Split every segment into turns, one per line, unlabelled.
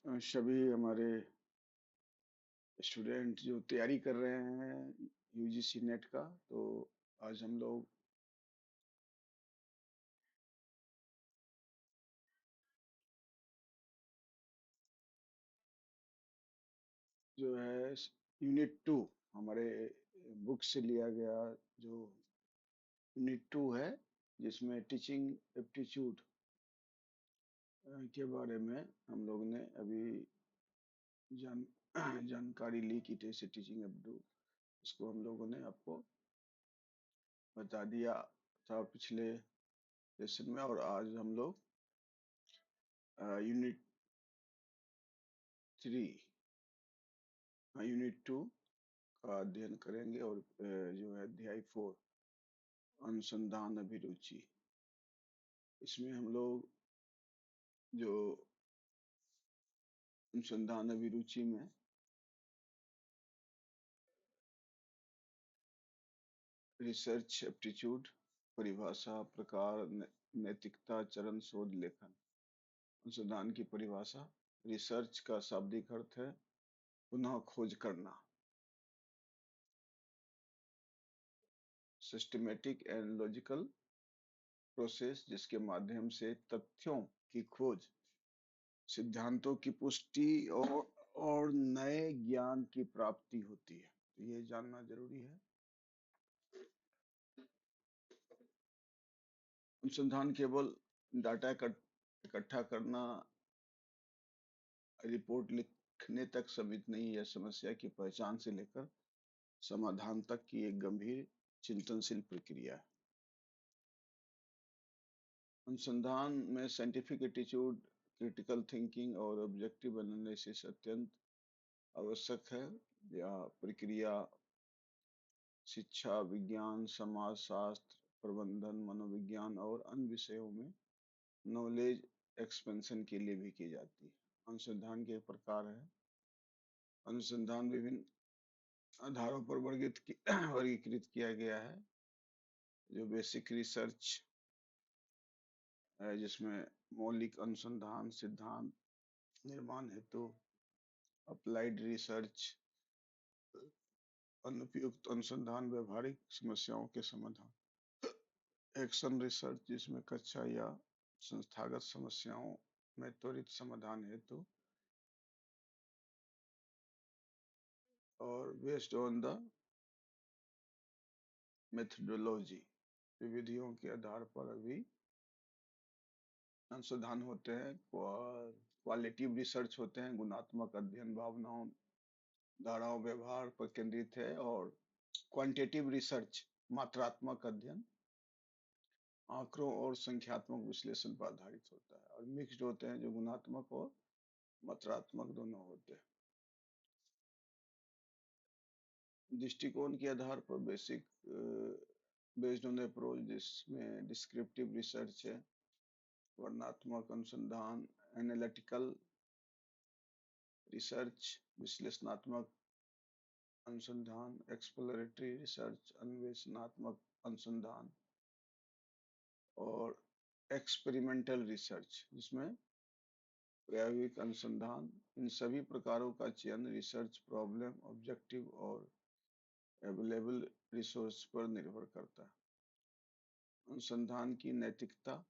सभी हमारे स्टूडेंट जो तैयारी कर रहे हैं यूजीसी नेट का, तो आज हम लोग जो है यूनिट 2 हमारे बुक से लिया गया जो यूनिट 2 है, जिसमें टीचिंग एप्टीट्यूड के बारे में हम लोग ने अभी जान जानकारी ली कि कैसे टीचिंग एप्टीट्यूड, इसको हम लोगों ने आपको बता दिया था पिछले सेशन में। और आज हम लोग यूनिट 3 यूनिट 2 का अध्ययन करेंगे। और जो है अध्याय 4 अनुसंधान अभिरुचि, इसमें हम लोग जो अनुसंधान अभिरुचि में रिसर्च एप्टीट्यूड, परिभाषा, प्रकार, नैतिकता, चरण, शोध लेखन। अनुसंधान की परिभाषा। रिसर्च का शाब्दिक अर्थ है पुनः खोज करना, सिस्टमेटिक एंड लॉजिकल प्रोसेस जिसके माध्यम से तथ्यों की खोज, सिद्धांतों की पुष्टि और नए ज्ञान की प्राप्ति होती है। तो ये जानना जरूरी है। अनुसंधान केवल डाटा इकट्ठा करना, रिपोर्ट लिखने तक सीमित नहीं। यह समस्या की पहचान से लेकर समाधान तक की एक गंभीर चिंतनशील प्रक्रिया है। अनुसंधान में साइंटिफिक एटीट्यूड, क्रिटिकल थिंकिंग और ऑब्जेक्टिव एनालिसिस अत्यंत आवश्यक है। यह प्रक्रिया शिक्षा, विज्ञान, समाजशास्त्र, प्रबंधन, मनोविज्ञान और अन्य विषयों में नॉलेज एक्सपेंशन के लिए भी की जाती है। अनुसंधान के प्रकार है। अनुसंधान विभिन्न आधारों पर वर्गीकृत किया गया है। जो बेसिक रिसर्च है, जिसमें मौलिक अनुसंधान, सिद्धांत निर्माण हेतु, अप्लाइड रिसर्च, अनुपयुक्त अनुसंधान, व्यवहारिक समस्याओं के समाधान, एक्शन रिसर्च जिसमें कक्षा या संस्थागत समस्याओं में त्वरित समाधान हेतु, और बेस्ड ऑन द मेथडोलॉजी, विधियों के आधार पर अभी अनुसंधान होते हैं। क्वालिटिव रिसर्च होते हैं, गुणात्मक अध्ययन भावनाओं, धाराओं, व्यवहार पर केंद्रित है। और क्वांटिटेटिव रिसर्च मात्रात्मक अध्ययन, आंकड़ों और संख्यात्मक विश्लेषण पर आधारित होता है। और मिक्स्ड होते हैं, जो गुणात्मक और मात्रात्मक दोनों होते हैं। दृष्टिकोण के आधार पर बेस्ड ऑन अप्रोच, जिसमें डिस्क्रिप्टिव रिसर्च है, वर्णनात्मक अनुसंधान, एनालिटिकल रिसर्च, विश्लेषणात्मक अनुसंधान, एक्सप्लोरेटरी रिसर्च, अन्वेषणात्मक अनुसंधान, और एक्सपेरिमेंटल रिसर्च जिसमें प्रायोगिक अनुसंधान। इन सभी प्रकारों का चयन रिसर्च प्रॉब्लम, ऑब्जेक्टिव और अवेलेबल रिसोर्स पर निर्भर करता है। अनुसंधान की नैतिकता,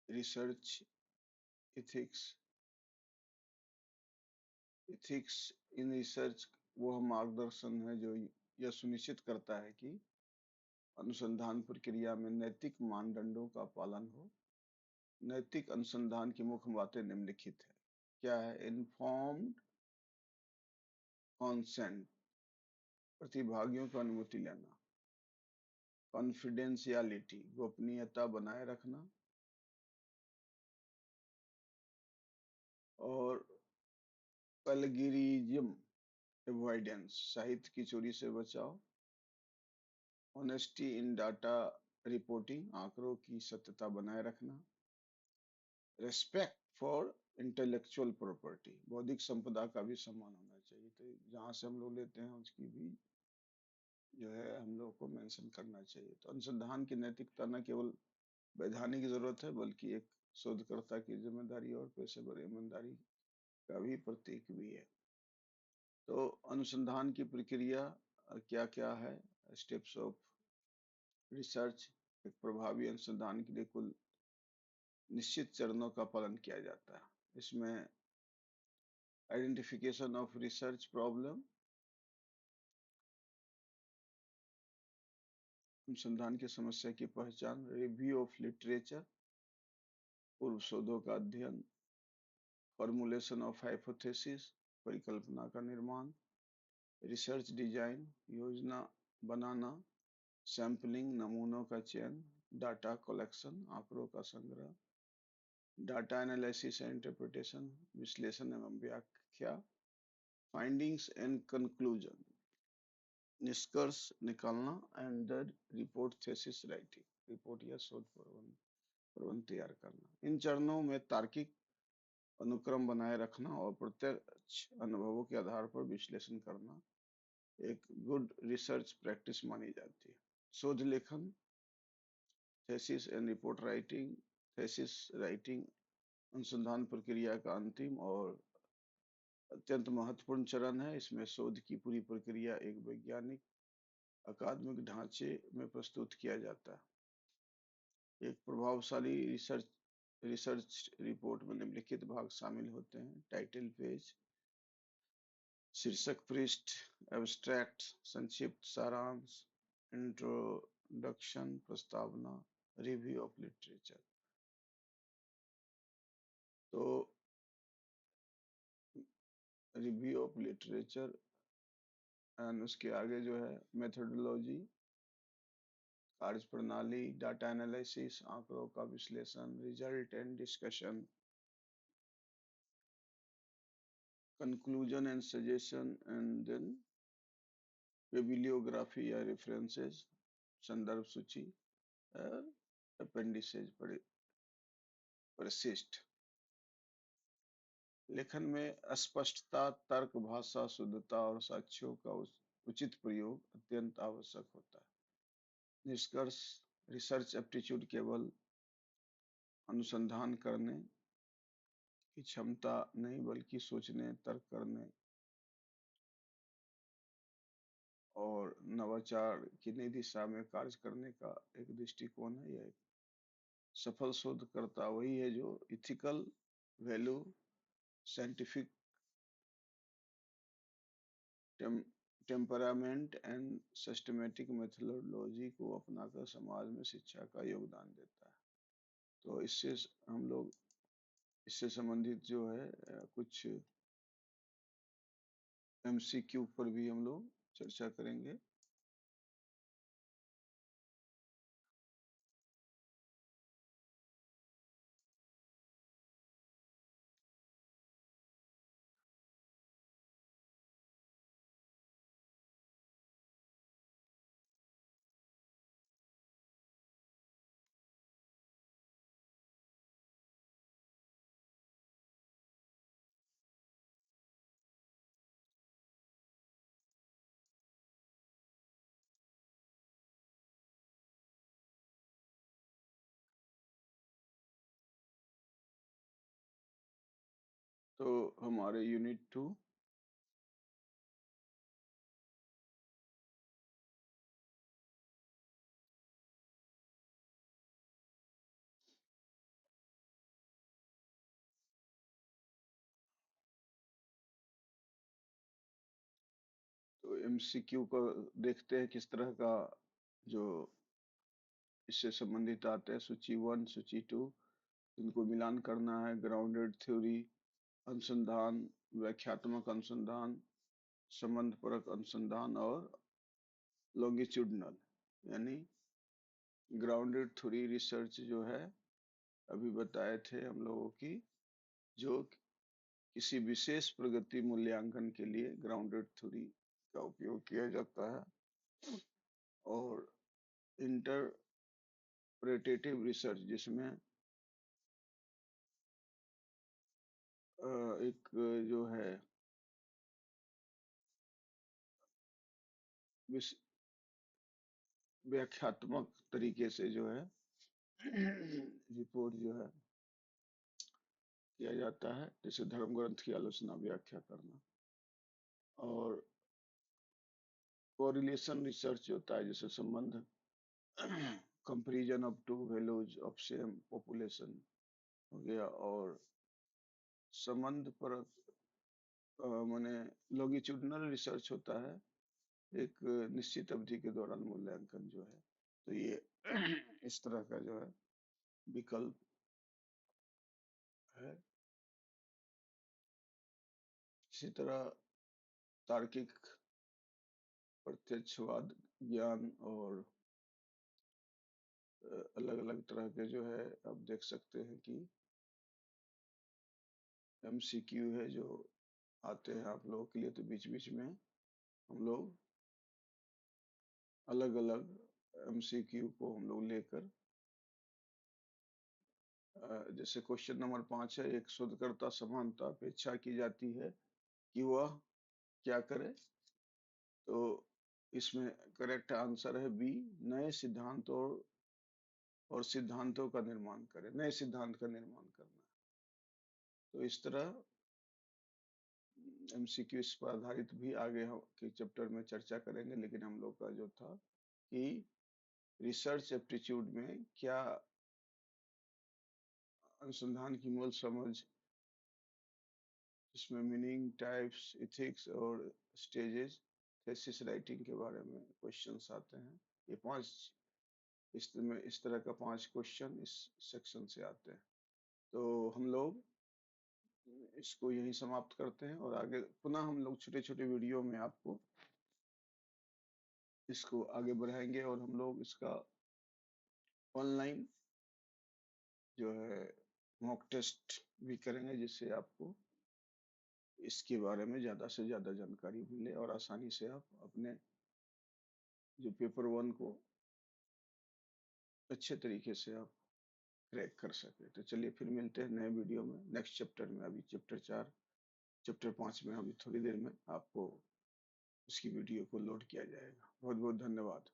research ethics. Ethics in research वह मार्गदर्शन है जो यह सुनिश्चित करता है कि अनुसंधान प्रक्रिया में नैतिक मानदंडों का पालन हो। नैतिक अनुसंधान की मुख्य बातें निम्नलिखित है। क्या है? इन्फॉर्म्ड कॉन्सेंट, प्रतिभागियों की अनुमति लेना। कॉन्फिडेंशियलिटी, गोपनीयता बनाए रखना। और प्लेगियरिज्म अवॉइडेंस, साहित्य की चोरी से बचाव। ऑनेस्टी इन डाटा रिपोर्टिंग, आंकड़ों की सत्यता बनाए रखना। रेस्पेक्ट फॉर इंटेलेक्चुअल प्रॉपर्टी, बौद्धिक संपदा का भी सम्मान होना चाहिए। तो जहां से हम लोग लेते हैं उसकी भी जो है हम लोग को मेंशन करना चाहिए। तो अनुसंधान की नैतिकता न केवल वैधानिक जरूरत है, बल्कि एक शोधकर्ता की जिम्मेदारी और पेशेवर ईमानदारी का भी प्रतीक भी है। तो अनुसंधान की प्रक्रिया क्या क्या है? Steps of research. एक प्रभावी अनुसंधान के लिए कुल निश्चित चरणों का पालन किया जाता है। इसमें आइडेंटिफिकेशन ऑफ रिसर्च प्रॉब्लम, अनुसंधान की समस्या की पहचान, रिव्यू ऑफ लिटरेचर, पूर्व शोधों का अध्ययन, फॉर्मुलेशन ऑफ हाइपोथेसिस, परिकल्पना का निर्माण, रिसर्च डिजाइन, योजना बनाना, सैंपलिंग, नमूनों का चयन, डाटा कलेक्शन, आंकड़ों का संग्रह, डाटा एनालिसिस एंड इंटरप्रिटेशन, विश्लेषण एवं व्याख्या, फाइंडिंग्स एंड कंक्लूजन, निष्कर्ष निकालना, and the report thesis writing, report या शोध प्रबंध तैयार करना। इन चरणों में तार्किक अनुक्रम बनाए रखना और प्रत्यक्ष अनुभवों के आधार पर विश्लेषण करना एक गुड रिसर्च प्रैक्टिस मानी जाती है। शोध लेखन, thesis and report writing, thesis writing अनुसंधान प्रक्रिया का अंतिम और अत्यंत महत्वपूर्ण चरण है। इसमें शोध की पूरी प्रक्रिया एक वैज्ञानिक अकादमिक ढांचे में प्रस्तुत किया जाता है। एक प्रभावशाली रिसर्च रिपोर्ट में निम्नलिखित भाग शामिल होते हैं: टाइटल पेज, शीर्षक पृष्ठ, एब्स्ट्रैक्ट, संक्षिप्त सारांश, इंट्रोडक्शन, प्रस्तावना, रिव्यू ऑफ लिटरेचर। तो रिव्यू ऑफ लिटरेचर एंड उसके आगे जो है मेथोडोलॉजी, कार्य प्रणाली, डाटा एनालिसिस, आंकड़ों का विश्लेषण, result and discussion, conclusion and suggestion, and then bibliography या रेफरेंसेस, संदर्भ सूची और अपेंडिसेज परिशिष्ट। लेखन में स्पष्टता, तर्क, भाषा शुद्धता और साक्ष्यों का उचित प्रयोग अत्यंत आवश्यक होता है। निष्कर्ष, रिसर्च एप्टीट्यूड केवल अनुसंधान करने की क्षमता नहीं बल्कि सोचने, तर्क करने और नवाचार की नई दिशा में कार्य करने का एक दृष्टिकोण है। यह सफल शोधकर्ता वही है जो ethical value, scientific temperament and systematic methodology को अपनाकर समाज में शिक्षा का योगदान देता है। तो इससे हम लोग इससे संबंधित जो है कुछ एमसीक्यू पर भी हम लोग चर्चा करेंगे। तो हमारे यूनिट 2 तो एमसीक्यू को देखते हैं किस तरह का जो इससे संबंधित आते हैं। सूची 1, सूची 2, इनको मिलान करना है। ग्राउंडेड थ्योरी अनुसंधान, व्याख्यात्मक अनुसंधान, संबंधपरक अनुसंधान और लॉन्गिट्यूडनल, यानी ग्राउंडेड थ्योरी रिसर्च जो है अभी बताए थे हम लोगों की, जो किसी विशेष प्रगति मूल्यांकन के लिए ग्राउंडेड थ्योरी का उपयोग किया जाता है। और इंटरप्रेटेटिव रिसर्च जिसमें एक जो है व्याख्यात्मक तरीके से जो है रिपोर्ट जो है किया जाता है, जैसे धर्म ग्रंथ की आलोचना व्याख्या करना। और कोरिलेशन रिसर्च होता है, जैसे संबंध comparison of to values of same population हो गया। और संबंध पर माने लॉन्गिट्यूडिनल रिसर्च होता है, एक निश्चित अवधि के दौरान मूल्यांकन जो है। तो ये इस तरह का जो है विकल्प है। इसी तरह तार्किक प्रत्यक्षवाद ज्ञान और अलग अलग तरह के जो है आप देख सकते हैं कि एमसीक्यू है जो आते हैं आप लोगों के लिए। तो बीच बीच में हम लोग अलग अलग एमसीक्यू को हम लोग लेकर जैसे क्वेश्चन नंबर 5 है, एक शोधकर्ता समानता अपेक्षा की जाती है कि वह क्या करे। तो इसमें करेक्ट आंसर है बी, नए सिद्धांतों और सिद्धांतों का निर्माण करें, नए सिद्धांत का निर्माण करना। तो इस तरह एमसीक्यू इस पर आधारित भी आगे हम के चैप्टर में चर्चा करेंगे, लेकिन हम लोग का जो था कि रिसर्च एप्टीट्यूड में क्या अनुसंधान की मूल समझ, इसमेमें मीनिंग, टाइप्स, एथिक्स और स्टेजेस, थीसिस राइटिंग के बारे में क्वेश्चंस आते हैं। ये 5 इस तरह का 5 क्वेश्चन इस सेक्शन से आते हैं। तो हम लोग इसको यही समाप्त करते हैं और आगे पुनः हम लोग छोटे छोटे वीडियो में आपको इसको आगे बढ़ाएंगे और हम लोग इसका ऑनलाइन जो है मॉक टेस्ट भी करेंगे, जिससे आपको इसके बारे में ज़्यादा से ज़्यादा जानकारी मिले और आसानी से आप अपने जो पेपर 1 को अच्छे तरीके से आप क्रैक कर सके। तो चलिए फिर मिलते हैं नए वीडियो में नेक्स्ट चैप्टर में। अभी चैप्टर 5 में अभी थोड़ी देर में आपको उसकी वीडियो को लोड किया जाएगा। बहुत बहुत धन्यवाद।